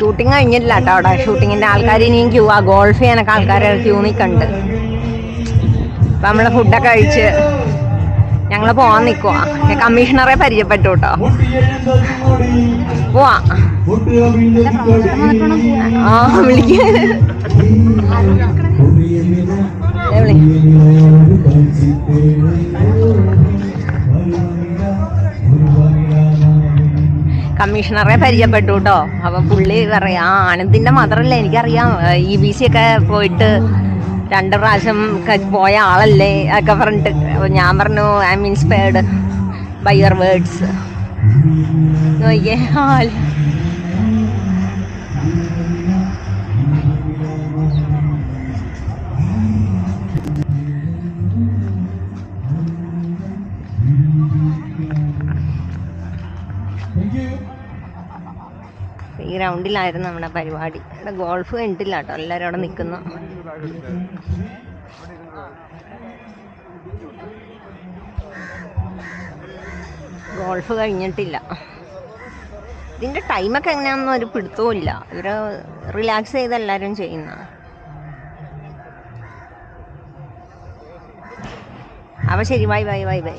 Shooting കഴിഞ്ഞില്ല കേട്ടോ അവിടെ. ഷൂട്ടിങ്ങിൻ്റെ ആൾക്കാർ ഇനിയും ക്യൂ ആ ഗോൾഫ് ചെയ്യാനൊക്കെ ആൾക്കാർ ക്യൂ നിൽക്കുന്നുണ്ട്. അപ്പം നമ്മൾ ഫുഡൊക്കെ കഴിച്ച് ഞങ്ങൾ പോകാൻ നിൽക്കുക. കമ്മീഷണറെ പരിചയപ്പെട്ടു കേട്ടോ. പോവാ ആ വിളിക്ക കമ്മീഷണറെ പരിചയപ്പെട്ടു കേട്ടോ. അപ്പൊ പുള്ളി പറയാ ആനന്ദിന്റെ മദറല്ലേ, എനിക്കറിയാം, EBC ഒക്കെ പോയിട്ട് 2 പ്രാവശ്യം പോയ ആളല്ലേ ഒക്കെ പറഞ്ഞിട്ട്. ഞാൻ പറഞ്ഞു I am inspired by your words. നോക്കിയേ ഈ ഗ്രൗണ്ടിലായിരുന്നു നമ്മുടെ പരിപാടി. ഇവിടെ ഗോൾഫ് കണ്ടില്ല കേട്ടോ, എല്ലാവരും അവിടെ നിൽക്കുന്നു. ഗോൾഫ് കഴിഞ്ഞിട്ടില്ല. ഇതിൻ്റെ ടൈമൊക്കെ എങ്ങനെയാണെന്നും ഒരു പിടുത്തവും ഇല്ല. ഇവർ റിലാക്സ് ചെയ്ത് എല്ലാവരും ചെയ്യുന്ന. അപ്പോൾ ശരി, ബൈ ബൈ ബൈ ബൈ.